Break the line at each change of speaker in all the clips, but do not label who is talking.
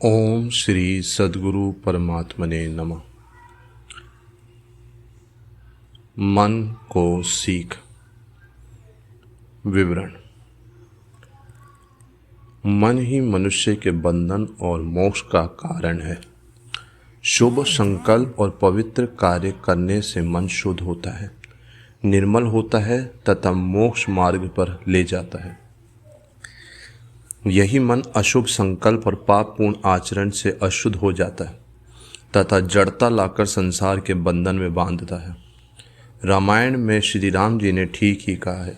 ओम श्री सद्गुरु परमात्मने नमः। मन को सीख। विवरण। मन ही मनुष्य के बंधन और मोक्ष का कारण है। शुभ संकल्प और पवित्र कार्य करने से मन शुद्ध होता है, निर्मल होता है तथा मोक्ष मार्ग पर ले जाता है। यही मन अशुभ संकल्प और पापपूर्ण आचरण से अशुद्ध हो जाता है तथा जड़ता लाकर संसार के बंधन में बांधता है। रामायण में श्री राम जी ने ठीक ही कहा है,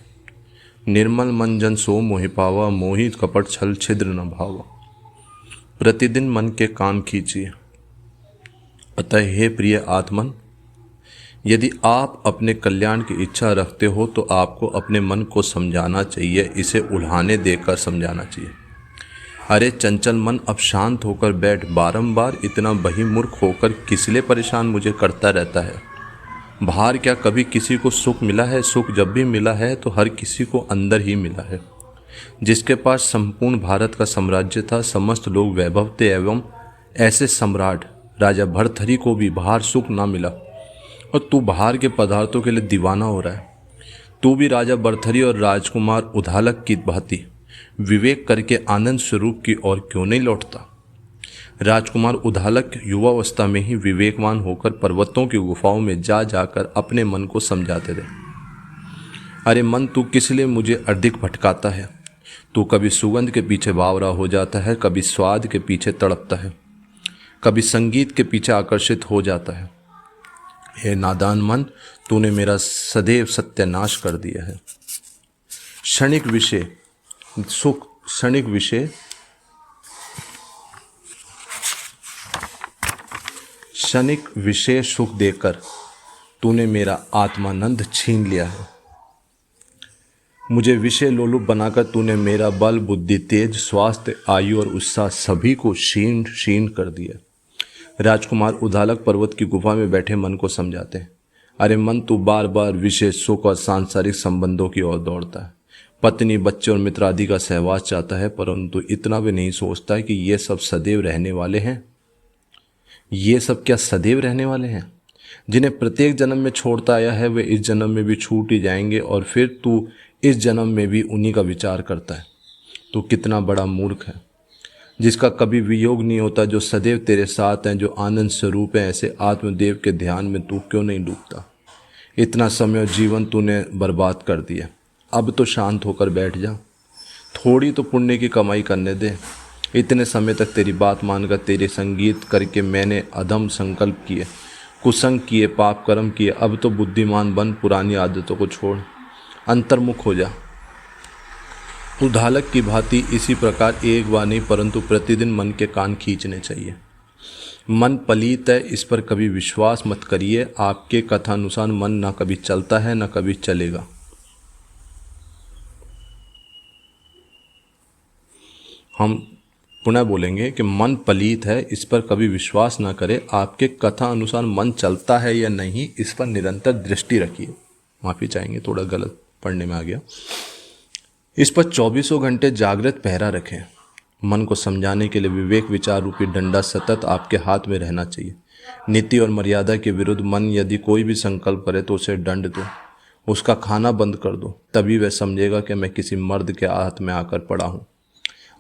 निर्मल मन जन सो मोहि पावा, मोहित कपट छल छिद्र न भावा। प्रतिदिन मन के काम कीजिए। अतः हे प्रिय आत्मन, यदि आप अपने कल्याण की इच्छा रखते हो तो आपको अपने मन को समझाना चाहिए, इसे उल्हाने देकर समझाना चाहिए। अरे चंचल मन, अब शांत होकर बैठ। बारंबार इतना बहिर्मुख होकर किस लिए परेशान मुझे करता रहता है? बाहर क्या कभी किसी को सुख मिला है? सुख जब भी मिला है तो हर किसी को अंदर ही मिला है। जिसके पास संपूर्ण भारत का साम्राज्य था, समस्त लोग वैभव थे, एवं ऐसे सम्राट राजा भर्तृहरि को भी बाहर सुख ना मिला, और तू बाहर के पदार्थों के लिए दीवाना हो रहा है। तू भी राजा भर्तृहरि और राजकुमार उद्दालक की भांति विवेक करके आनंद स्वरूप की ओर क्यों नहीं लौटता? राजकुमार उद्दालक युवावस्था में ही विवेकवान होकर पर्वतों की गुफाओं में जा जाकर अपने मन को समझाते थे। अरे मन, तू किस लिए मुझे अधिक भटकाता है? तू कभी सुगंध के पीछे बावरा हो जाता है, कभी स्वाद के पीछे तड़पता है, कभी संगीत के पीछे आकर्षित हो जाता है। हे नादान मन, तूने मेरा सदैव सत्यानाश कर दिया है। क्षणिक विषय सुख, क्षणिक विषय सुख देकर तूने मेरा आत्मानंद छीन लिया है। मुझे विषय लोलुप बनाकर तूने मेरा बल, बुद्धि, तेज, स्वास्थ्य, आयु और उत्साह सभी को क्षीण कर दिया। राजकुमार उद्दालक पर्वत की गुफा में बैठे मन को समझाते हैं। अरे मन, तू बार बार विषय सुख और सांसारिक संबंधों की ओर दौड़ता है। पत्नी, बच्चे और मित्र आदि का सहवास चाहता है, परंतु इतना भी नहीं सोचता कि ये सब सदैव रहने वाले हैं। ये सब क्या सदैव रहने वाले हैं? जिन्हें प्रत्येक जन्म में छोड़ता आया है वे इस जन्म में भी छूट ही जाएंगे, और फिर तू इस जन्म में भी उन्हीं का विचार करता है। तू कितना बड़ा मूर्ख है, जिसका कभी वियोग नहीं होता, जो सदैव तेरे साथ हैं, जो आनंद स्वरूप है। ऐसे आत्मदेव के ध्यान में तू क्यों नहीं डूबता? इतना समय और जीवन तूने बर्बाद कर दिया। अब तो शांत होकर बैठ जा, थोड़ी तो पुण्य की कमाई करने दे। इतने समय तक तेरी बात मानकर तेरे संगीत करके मैंने अधम संकल्प किए, कुसंग किए, पाप कर्म किए। अब तो बुद्धिमान बन, पुरानी आदतों को छोड़, अंतर्मुख हो जा। उद्दालक की भांति इसी प्रकार एक बार नहीं परंतु प्रतिदिन मन के कान खींचने चाहिए। मन पलीत है, इस पर कभी विश्वास मत करिए। आपके कथानुसार मन न कभी चलता है न कभी चलेगा। हम पुनः बोलेंगे कि मन पलीत है, इस पर कभी विश्वास न करें। आपके कथा अनुसार मन चलता है या नहीं, इस पर निरंतर दृष्टि रखिए। माफ़ी चाहेंगे, थोड़ा गलत पढ़ने में आ गया। इस पर 24 घंटे जागृत पहरा रखें। मन को समझाने के लिए विवेक विचार रूपी डंडा सतत आपके हाथ में रहना चाहिए। नीति और मर्यादा के विरुद्ध मन यदि कोई भी संकल्प करे तो उसे दंड दो, उसका खाना बंद कर दो, तभी वह समझेगा कि मैं किसी मर्द के हाथ में आकर पड़ा हूँ।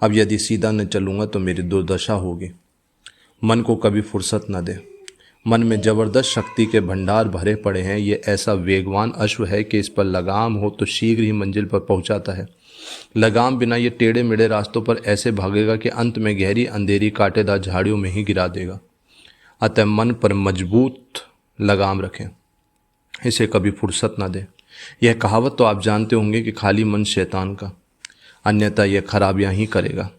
अब यदि सीधा न चलूँगा तो मेरी दुर्दशा होगी। मन को कभी फुर्सत न दे। मन में जबरदस्त शक्ति के भंडार भरे पड़े हैं। ये ऐसा वेगवान अश्व है कि इस पर लगाम हो तो शीघ्र ही मंजिल पर पहुंचाता है। लगाम बिना ये टेढ़े मेढ़े रास्तों पर ऐसे भागेगा कि अंत में गहरी अंधेरी कांटेदार झाड़ियों में ही गिरा देगा। अतः मन पर मजबूत लगाम रखें, इसे कभी फुर्सत न दें। यह कहावत तो आप जानते होंगे कि खाली मन शैतान का, अन्यथा यह खराबियां ही करेगा।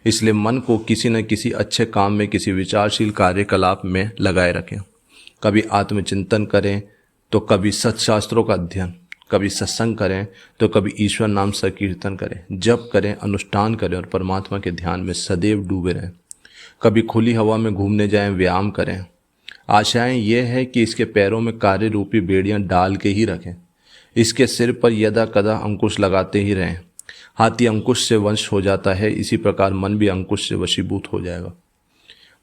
इसलिए मन को किसी न किसी अच्छे काम में, किसी विचारशील कार्यकलाप में लगाए रखें। कभी आत्मचिंतन करें तो कभी सत्शास्त्रों का अध्ययन, कभी सत्संग करें तो कभी ईश्वर नाम संकीर्तन करें, जप करें, अनुष्ठान करें और परमात्मा के ध्यान में सदैव डूबे रहें। कभी खुली हवा में घूमने जाएं, व्यायाम करें। आशाएं यह है कि इसके पैरों में कार्य रूपी बेड़ियां डाल के ही रखें। इसके सिर पर यदा कदा अंकुश लगाते ही रहें। हाथी अंकुश से वश हो जाता है, इसी प्रकार मन भी अंकुश से वशीभूत हो जाएगा।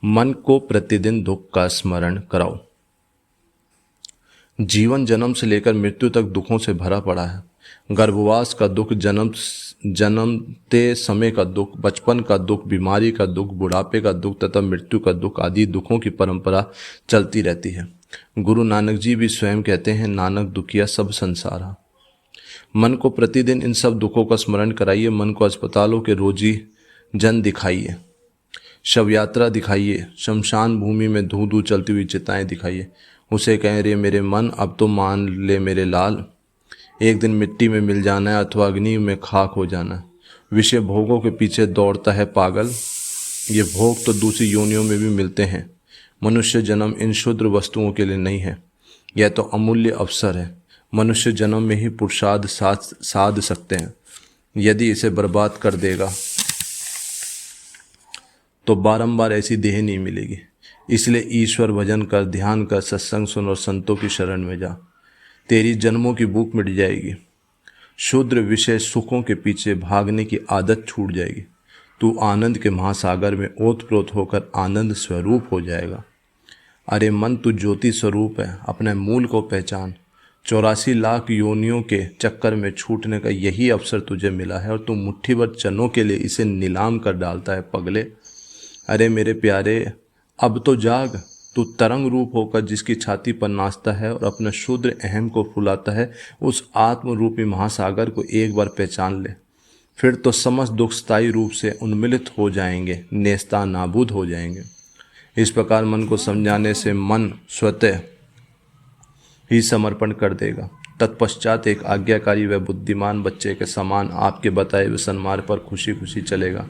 मन को प्रतिदिन दुख का स्मरण कराओ। जीवन जन्म से लेकर मृत्यु तक दुखों से भरा पड़ा है। गर्भवास का दुख, जन्मते समय का दुख, बचपन का दुख, बीमारी का दुख, बुढ़ापे का दुख तथा मृत्यु का दुख आदि दुखों की परंपरा चलती रहती है। गुरु नानक जी भी स्वयं कहते हैं, नानक दुखिया सब संसारा। मन को प्रतिदिन इन सब दुखों का स्मरण कराइए। मन को अस्पतालों के रोजी जन दिखाइए, शव यात्रा दिखाइए, शमशान भूमि में धू धू चलती हुई चिताएं दिखाइए। उसे कहें, रे मेरे मन अब तो मान ले मेरे लाल, एक दिन मिट्टी में मिल जाना है अथवा अग्नि में खाक हो जाना है। विषय भोगों के पीछे दौड़ता है पागल, ये भोग तो दूसरी योनियों में भी मिलते हैं। मनुष्य जन्म इन क्षुद्र वस्तुओं के लिए नहीं है, यह तो अमूल्य अवसर है। मनुष्य जन्म में ही पुरुषार्थ साध सकते हैं। यदि इसे बर्बाद कर देगा तो बारंबार ऐसी देह नहीं मिलेगी। इसलिए ईश्वर भजन कर, ध्यान कर, सत्संग सुन और संतों की शरण में जा। तेरी जन्मों की भूख मिट जाएगी। क्षुद्र विषय सुखों के पीछे भागने की आदत छूट जाएगी। तू आनंद के महासागर में ओतप्रोत होकर आनंद स्वरूप हो जाएगा। अरे मन, तू ज्योति स्वरूप है, अपने मूल को पहचान। 84 लाख योनियों के चक्कर में छूटने का यही अवसर तुझे मिला है और तू मुट्ठी भर चनों के लिए इसे नीलाम कर डालता है पगले। अरे मेरे प्यारे, अब तो जाग। तू तरंग रूप होकर जिसकी छाती पर नाचता है और अपने शूद्र अहम को फुलाता है, उस आत्म रूपी महासागर को एक बार पहचान ले। फिर तो समस्त दुख स्थायी रूप से उन्मिलित हो जाएंगे, नेस्ता नाबूद हो जाएंगे। इस प्रकार मन को समझाने से मन स्वतः ही समर्पण कर देगा। तत्पश्चात एक आज्ञाकारी व बुद्धिमान बच्चे के समान आपके बताए हुए सन्मार्ग पर खुशी खुशी चलेगा।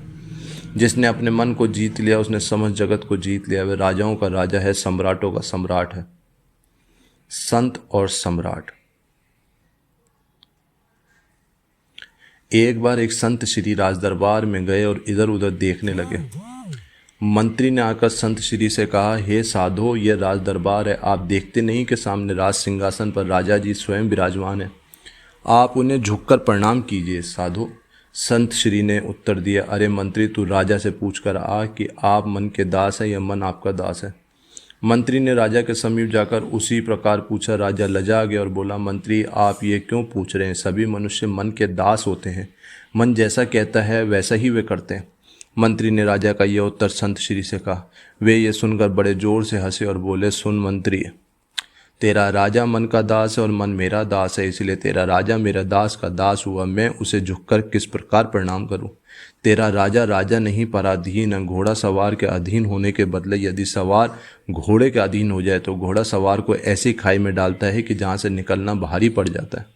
जिसने अपने मन को जीत लिया, उसने समस्त जगत को जीत लिया। वह राजाओं का राजा है, सम्राटों का सम्राट है। संत और सम्राट। एक बार एक संत श्री राज दरबार में गए और इधर उधर देखने लगे। मंत्री ने आकर संत श्री से कहा, हे साधो, ये राज दरबार है, आप देखते नहीं कि सामने राज सिंहासन पर राजा जी स्वयं विराजमान है, आप उन्हें झुककर प्रणाम कीजिए। साधो, संत श्री ने उत्तर दिया, अरे मंत्री, तू राजा से पूछ कर आ कि आप मन के दास है या मन आपका दास है। मंत्री ने राजा के समीप जाकर उसी प्रकार पूछा। राजा लजा गया और बोला, मंत्री, आप ये क्यों पूछ रहे हैं? सभी मनुष्य मन के दास होते हैं। मन जैसा कहता है वैसा ही वे करते हैं। मंत्री ने राजा का यह उत्तर संत श्री से कहा। वे ये सुनकर बड़े जोर से हंसे और बोले, सुन मंत्री, तेरा राजा मन का दास है और मन मेरा दास है, इसलिए तेरा राजा मेरा दास का दास हुआ, मैं उसे झुककर किस प्रकार प्रणाम करूं? तेरा राजा राजा नहीं, पराधीन है। घोड़ा सवार के अधीन होने के बदले यदि सवार घोड़े के अधीन हो जाए तो घोड़ा सवार को ऐसी खाई में डालता है कि जहां से निकलना भारी पड़ जाता है।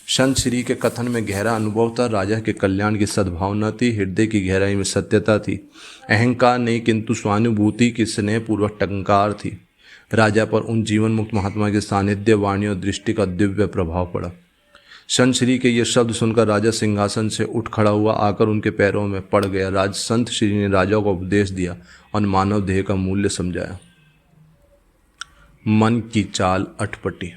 संत श्री के कथन में गहरा अनुभव था। राजा के कल्याण की सद्भावना थी, हृदय की गहराई में सत्यता थी। अहंकार नहीं, किंतु स्वानुभूति की स्नेहपूर्वक टंकार थी। राजा पर उन जीवन मुक्त महात्मा के सानिध्य, वाणी और दृष्टि का दिव्य प्रभाव पड़ा। संत श्री के ये शब्द सुनकर राजा सिंहासन से उठ खड़ा हुआ, आकर उनके पैरों में पड़ गया। संत श्री ने राजा को उपदेश दिया और मानव देह का मूल्य समझाया। मन की चाल अटपटी।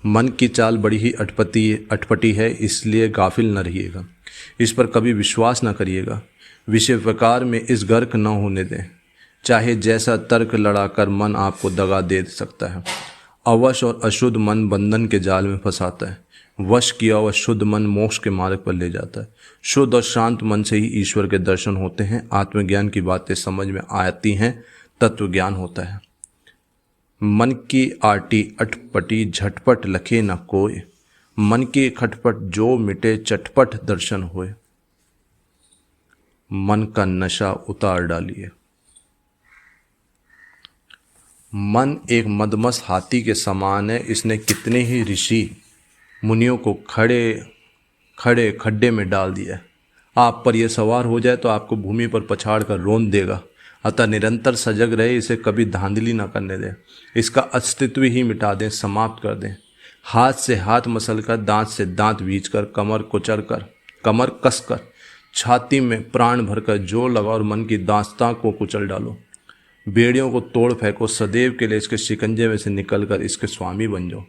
मन की चाल बड़ी ही अटपटी है, इसलिए गाफिल न रहिएगा। इस पर कभी विश्वास न करिएगा। विषय विकार में इस गर्क न होने दें। चाहे जैसा तर्क लड़ाकर मन आपको दगा दे सकता है। अवश और अशुद्ध मन बंधन के जाल में फंसाता है। वश किया हुआ शुद्ध मन मोक्ष के मार्ग पर ले जाता है। शुद्ध और शांत मन से ही ईश्वर के दर्शन होते हैं, आत्मज्ञान की बातें समझ में आती हैं, तत्व ज्ञान होता है। मन की आटी अटपटी, झटपट लखे न कोय, मन की खटपट जो मिटे, चटपट दर्शन होए। मन का नशा उतार डालिए। मन एक मदमस्त हाथी के समान है। इसने कितने ही ऋषि मुनियों को खड़े खड्डे में डाल दिया है। आप पर यह सवार हो जाए तो आपको भूमि पर पछाड़ कर रौंद देगा। अतः निरंतर सजग रहे, इसे कभी धांधली न करने दें। इसका अस्तित्व ही मिटा दें, समाप्त कर दें। हाथ से हाथ मसलकर, दांत से दांत बींचकर, कमर कुचलकर, कमर कसकर, छाती में प्राण भरकर जोर लगाओ और मन की दास्तां को कुचल डालो। बेड़ियों को तोड़ फेंको, सदैव के लिए इसके शिकंजे में से निकलकर इसके स्वामी बन जाओ।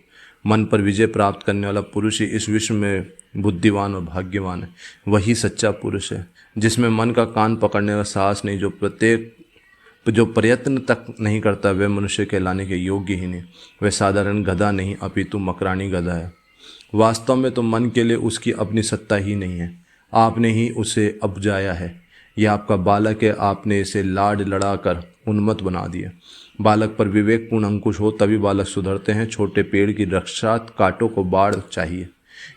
मन पर विजय प्राप्त करने वाला पुरुष ही इस विश्व में बुद्धिवान और भाग्यवान है। वही सच्चा पुरुष है जिसमें मन का कान पकड़ने का साहस नहीं, जो प्रयत्न तक नहीं करता वह मनुष्य कहलाने के योग्य ही नहीं। वह साधारण गधा नहीं अपितु मकरानी गधा है। वास्तव में तो मन के लिए उसकी अपनी सत्ता ही नहीं है, आपने ही उसे उपजाया है। यह आपका बालक है, आपने इसे लाड लड़ाकर उन्मत्त बना दिया। बालक पर विवेकपूर्ण अंकुश हो तभी बालक सुधरते हैं। छोटे पेड़ की रक्षा कांटों को बाढ़ चाहिए।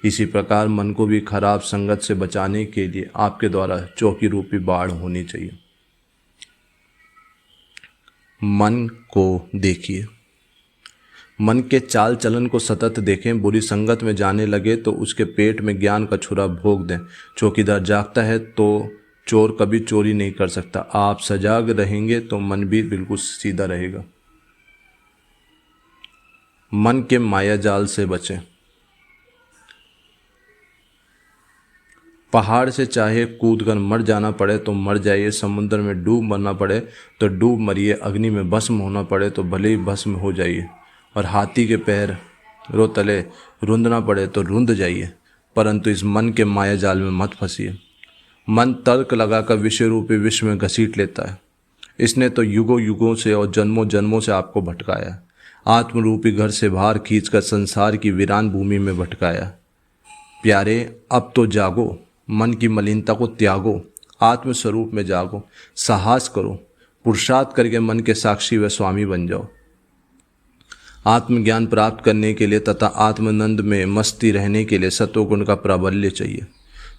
इसी प्रकार मन को भी खराब संगत से बचाने के लिए आपके द्वारा चौकी रूपी बाढ़ होनी चाहिए। मन को देखिए, मन के चाल चलन को सतत देखें। बुरी संगत में जाने लगे तो उसके पेट में ज्ञान का छुरा भोग दें। चौकीदार जागता है तो चोर कभी चोरी नहीं कर सकता। आप सजाग रहेंगे तो मन भी बिल्कुल सीधा रहेगा। मन के माया जाल से बचें। पहाड़ से चाहे कूद कर मर जाना पड़े तो मर जाइए, समुद्र में डूब मरना पड़े तो डूब मरिए, अग्नि में भस्म होना पड़े तो भले ही भस्म हो जाइए, और हाथी के पैर रो तले रुंधना पड़े तो रुंध जाइए, परंतु इस मन के माया जाल में मत फंसिए। मन तर्क लगाकर विषय रूपी विश्व में घसीट लेता है। इसने तो युगों युगों से और जन्मों जन्मों से आपको भटकाया, आत्मरूपी घर से बाहर खींचकर संसार की वीरान भूमि में भटकाया। प्यारे, अब तो जागो, मन की मलिनता को त्यागो, आत्मस्वरूप में जागो, साहस करो, पुरुषार्थ करके मन के साक्षी व स्वामी बन जाओ। आत्मज्ञान प्राप्त करने के लिए तथा आत्मानंद में मस्ती रहने के लिए सत्वगुण का प्राबल्य चाहिए।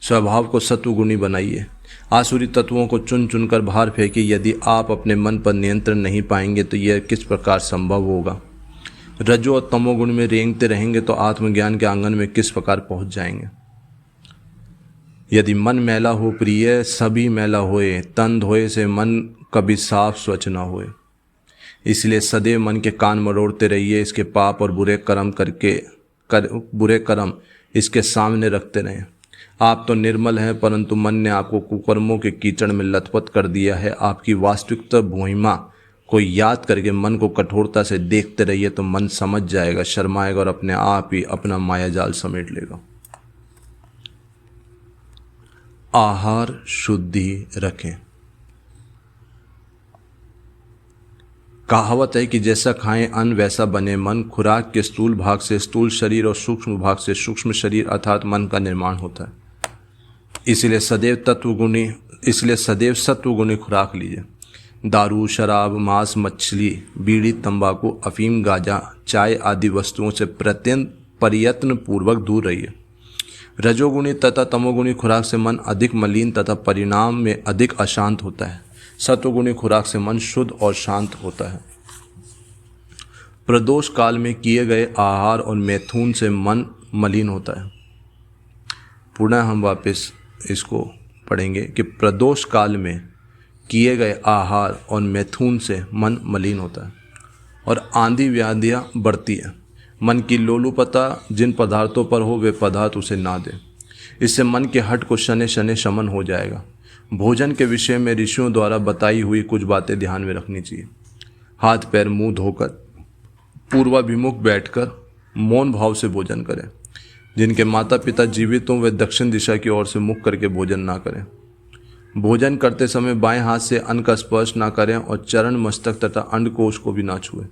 स्वभाव को सत्वगुणी बनाइए। आसुरी तत्वों को चुन चुनकर बाहर फेंकिए। यदि आप अपने मन पर नियंत्रण नहीं पाएंगे तो यह किस प्रकार संभव होगा। रजो और तमोगुण में रेंगते रहेंगे तो आत्मज्ञान के आंगन में किस प्रकार पहुंच जाएंगे। यदि मन मैला हो प्रिय, सभी मैला होए, तन धोए से मन कभी साफ स्वच्छ न होए। इसलिए सदैव मन के कान मरोड़ते रहिए। इसके पाप और बुरे कर्म इसके सामने रखते रहें। आप तो निर्मल हैं, परंतु मन ने आपको कुकर्मों के कीचड़ में लथपथ कर दिया है। आपकी वास्तविकता भूमिमा को याद करके मन को कठोरता से देखते रहिए तो मन समझ जाएगा, शर्माएगा और अपने आप ही अपना माया जाल समेट लेगा। आहार शुद्धि रखें। कहावत है कि जैसा खाएं अन्न वैसा बने मन। खुराक के स्थूल भाग से स्थूल शरीर और सूक्ष्म भाग से सूक्ष्म शरीर अर्थात मन का निर्माण होता है। इसलिए सदैव सत्वगुणी खुराक लीजिए। दारू, शराब, मांस, मछली, बीड़ी, तंबाकू, अफीम, गांजा, चाय आदि वस्तुओं से प्रयत्न पूर्वक दूर रहिए। रजोगुणी तथा तमोगुणी खुराक से मन अधिक मलिन तथा परिणाम में अधिक अशांत होता है। सत्वगुणी खुराक से मन शुद्ध और शांत होता है। प्रदोष काल में किए गए आहार और मैथुन से मन मलिन होता है। पुनः हम वापस इसको पढ़ेंगे कि प्रदोष काल में किए गए आहार और मैथुन से मन मलिन होता है और आंधी व्याधियाँ बढ़ती है। मन की लोलुपता जिन पदार्थों पर हो वे पदार्थ उसे ना दे। इससे मन के हट को शने शने शमन हो जाएगा। भोजन के विषय में ऋषियों द्वारा बताई हुई कुछ बातें ध्यान में रखनी चाहिए। हाथ पैर मुंह धोकर पूर्वाभिमुख बैठकर मौन भाव से भोजन करें। जिनके माता पिता जीवित हों वे दक्षिण दिशा की ओर से मुख करके भोजन ना करें। भोजन करते समय बाएं हाथ से अन्न का स्पर्श ना करें और चरण, मस्तक तथा अंडकोश को भी ना छुएं।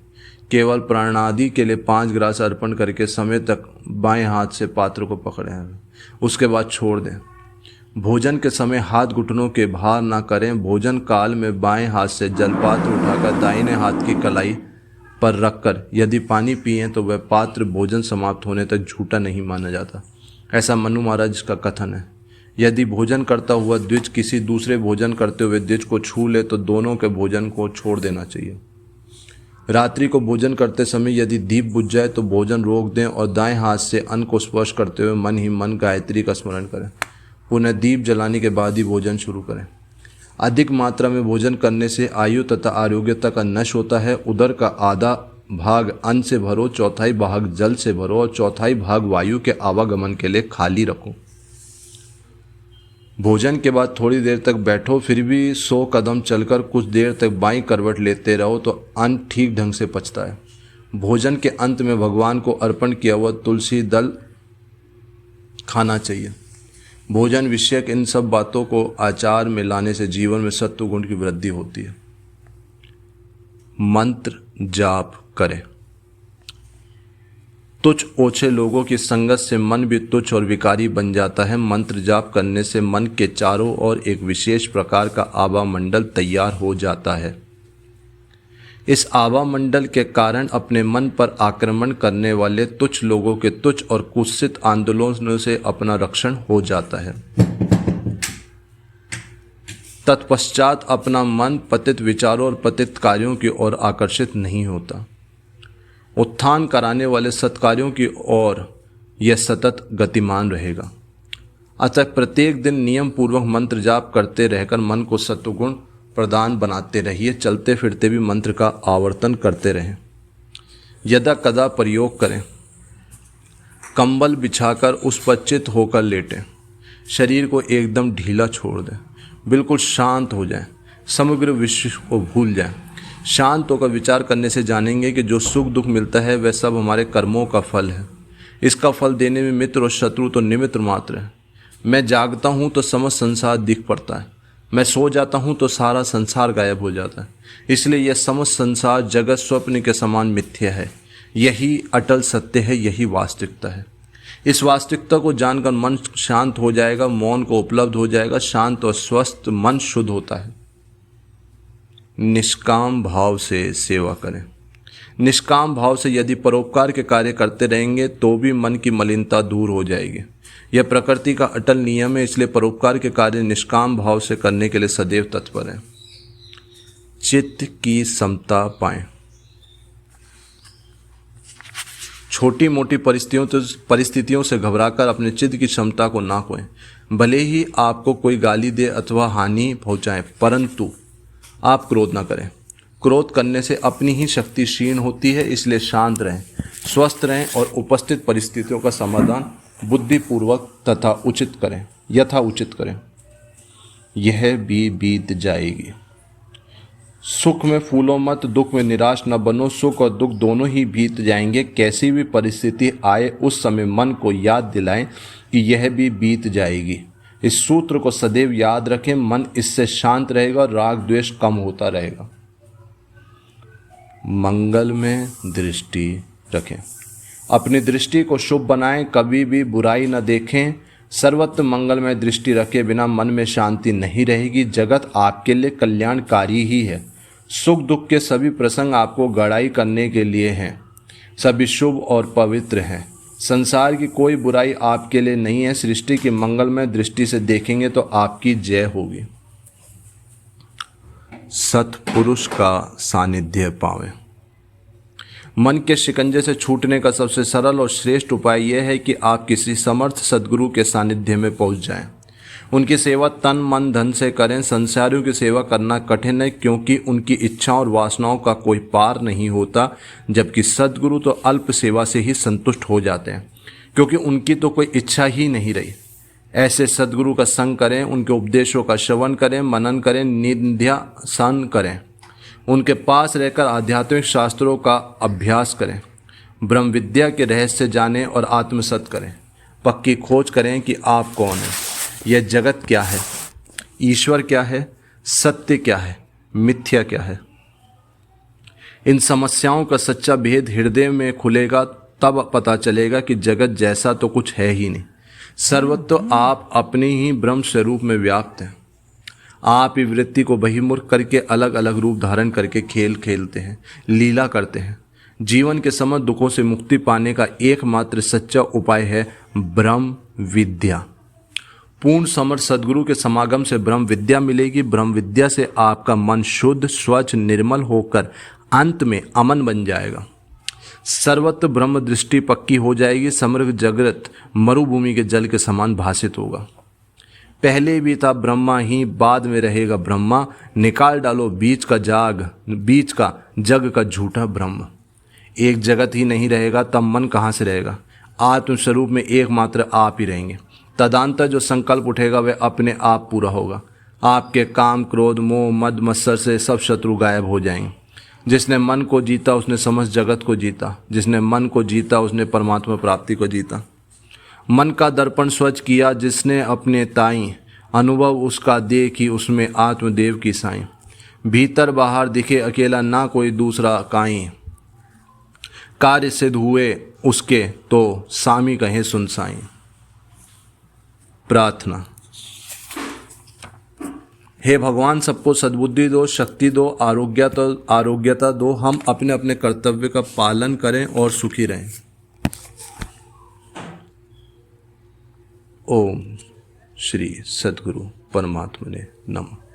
केवल प्राणादि के लिए 5 ग्रास अर्पण करके समय तक बाएं हाथ से पात्र को पकड़ें, उसके बाद छोड़ दें। भोजन के समय हाथ घुटनों के भार ना करें। भोजन काल में बाएं हाथ से जलपात्र उठाकर दाहिने हाथ की कलाई पर रखकर यदि पानी पिए तो वह पात्र भोजन समाप्त होने तक झूठा नहीं माना जाता। ऐसा मनु महाराज का कथन है। यदि भोजन करता हुआ द्विज किसी दूसरे भोजन करते हुए द्विज को छू ले तो दोनों के भोजन को छोड़ देना चाहिए। रात्रि को भोजन करते समय यदि दीप बुझ जाए तो भोजन रोक दें और दाएं हाथ से अन्न को स्पर्श करते हुए मन ही मन गायत्री का स्मरण करें। पुनः दीप जलाने के बाद ही भोजन शुरू करें। अधिक मात्रा में भोजन करने से आयु तथा आरोग्यता का नष्ट होता है। उदर का आधा भाग अन्न से भरो, चौथाई भाग जल से भरो और चौथाई भाग वायु के आवागमन के लिए खाली रखो। भोजन के बाद थोड़ी देर तक बैठो, फिर भी 100 कदम चलकर कुछ देर तक बाईं करवट लेते रहो तो अन्न ठीक ढंग से पचता है। भोजन के अंत में भगवान को अर्पण किया हुआ तुलसी दल खाना चाहिए। भोजन विषयक इन सब बातों को आचार में लाने से जीवन में सत्व गुण की वृद्धि होती है। मंत्र जाप करें। तुच्छ ओछे लोगों की संगत से मन भी तुच्छ और विकारी बन जाता है। मंत्र जाप करने से मन के चारों ओर एक विशेष प्रकार का आभा मंडल तैयार हो जाता है। इस आभा मंडल के कारण अपने मन पर आक्रमण करने वाले तुच्छ लोगों के तुच्छ और कुत्सित आंदोलनों से अपना रक्षण हो जाता है। तत्पश्चात अपना मन पतित विचारों और पतित कार्यों की ओर आकर्षित नहीं होता। उत्थान कराने वाले सत्कार्यों की ओर यह सतत गतिमान रहेगा। अतः प्रत्येक दिन नियम पूर्वक मंत्र जाप करते रहकर मन को सत्वगुण प्रदान बनाते रहिए। चलते फिरते भी मंत्र का आवर्तन करते रहें। यदा कदा प्रयोग करें। कंबल बिछाकर उस पर चित होकर लेटें। शरीर को एकदम ढीला छोड़ दें। बिल्कुल शांत हो जाएं। समग्र विश्व को भूल जाएं। शांत होकर विचार करने से जानेंगे कि जो सुख दुख मिलता है वह सब हमारे कर्मों का फल है। इसका फल देने में मित्र और शत्रु तो निमित्त मात्र है। मैं जागता हूँ तो समस्त संसार दिख पड़ता है। मैं सो जाता हूँ तो सारा संसार गायब हो जाता है। इसलिए यह समस्त संसार जगत स्वप्न के समान मिथ्या है। यही अटल सत्य है, यही वास्तविकता है। इस वास्तविकता को जानकर मन शांत हो जाएगा, मौन को उपलब्ध हो जाएगा। शांत और स्वस्थ मन शुद्ध होता है। निष्काम भाव से सेवा करें। निष्काम भाव से यदि परोपकार के कार्य करते रहेंगे तो भी मन की मलिनता दूर हो जाएगी। यह प्रकृति का अटल नियम है। इसलिए परोपकार के कार्य निष्काम भाव से करने के लिए सदैव तत्पर हैं। चित्त की समता पाएं। छोटी मोटी परिस्थितियों से घबराकर अपने चित्त की क्षमता को ना खोएं। भले ही आपको कोई गाली दे अथवा हानि पहुंचाए, परंतु आप क्रोध ना करें। क्रोध करने से अपनी ही शक्ति क्षीण होती है। इसलिए शांत रहें, स्वस्थ रहें और उपस्थित परिस्थितियों का समाधान बुद्धिपूर्वक तथा उचित करें, यथा उचित करें। यह भी बीत जाएगी। सुख में फूलो मत, दुख में निराश न बनो। सुख और दुख दोनों ही बीत जाएंगे। कैसी भी परिस्थिति आए उस समय मन को याद दिलाएं कि यह भी बीत जाएगी। इस सूत्र को सदैव याद रखें। मन इससे शांत रहेगा और राग द्वेष कम होता रहेगा। मंगल में दृष्टि रखें। अपनी दृष्टि को शुभ बनाएं। कभी भी बुराई न देखें। सर्वत्र मंगल में दृष्टि रखे बिना मन में शांति नहीं रहेगी। जगत आपके लिए कल्याणकारी ही है। सुख दुख के सभी प्रसंग आपको गड़ाई करने के लिए हैं। सभी शुभ और पवित्र हैं। संसार की कोई बुराई आपके लिए नहीं है। सृष्टि की मंगलमय दृष्टि से देखेंगे तो आपकी जय होगी। सत्पुरुष का सानिध्य पावें। मन के शिकंजे से छूटने का सबसे सरल और श्रेष्ठ उपाय यह है कि आप किसी समर्थ सद्गुरु के सानिध्य में पहुंच जाएं। उनकी सेवा तन मन धन से करें। संसारियों की सेवा करना कठिन है, क्योंकि उनकी इच्छाओं और वासनाओं का कोई पार नहीं होता। जबकि सद्गुरु तो अल्प सेवा से ही संतुष्ट हो जाते हैं, क्योंकि उनकी तो कोई इच्छा ही नहीं रही। ऐसे सद्गुरु का संग करें। उनके उपदेशों का श्रवण करें, मनन करें, निध्यासन करें। उनके पास रहकर आध्यात्मिक शास्त्रों का अभ्यास करें। ब्रह्म विद्या के रहस्य जानें और आत्मसत करें। पक्की खोज करें कि आप कौन हैं, यह जगत क्या है, ईश्वर क्या है, सत्य क्या है, मिथ्या क्या है। इन समस्याओं का सच्चा भेद हृदय में खुलेगा, तब पता चलेगा कि जगत जैसा तो कुछ है ही नहीं। सर्वत्र आप अपने ही ब्रह्म स्वरूप में व्याप्त हैं। आप ही वृत्ति को बहिर्मुख करके अलग अलग रूप धारण करके खेल खेलते हैं, लीला करते हैं। जीवन के समस्त दुखों से मुक्ति पाने का एकमात्र सच्चा उपाय है ब्रह्म विद्या। पूर्ण समर्थ सद्गुरु के समागम से ब्रह्म विद्या मिलेगी। ब्रह्म विद्या से आपका मन शुद्ध, स्वच्छ, निर्मल होकर अंत में अमन बन जाएगा। सर्वत्र ब्रह्म दृष्टि पक्की हो जाएगी। समग्र जगत मरुभूमि के जल के समान भासित होगा। पहले भी था ब्रह्मा ही, बाद में रहेगा ब्रह्मा। निकाल डालो बीच का जग का झूठा ब्रह्म। एक जगत ही नहीं रहेगा तब मन कहाँ से रहेगा। आत्मस्वरूप में एकमात्र आप ही रहेंगे। तदंतर जो संकल्प उठेगा वह अपने आप पूरा होगा। आपके काम क्रोध मोह मद मत्सर से सब शत्रु गायब हो जाएंगे। जिसने मन को जीता उसने समस्त जगत को जीता, जिसने मन को जीता उसने परमात्मा प्राप्ति को जीता। मन का दर्पण स्वच्छ किया जिसने अपने ताई, अनुभव उसका दे कि उसमें आत्मदेव की साई। भीतर बाहर दिखे अकेला ना कोई दूसरा काई, कार्य सिद्ध हुए उसके तो सामी कहे सुन साई। प्रार्थना। हे भगवान, सबको सद्बुद्धि दो, शक्ति दो, आरोग्यता दो। हम अपने अपने कर्तव्य का पालन करें और सुखी रहें। ओम श्री सद्गुरु परमात्मने नमः।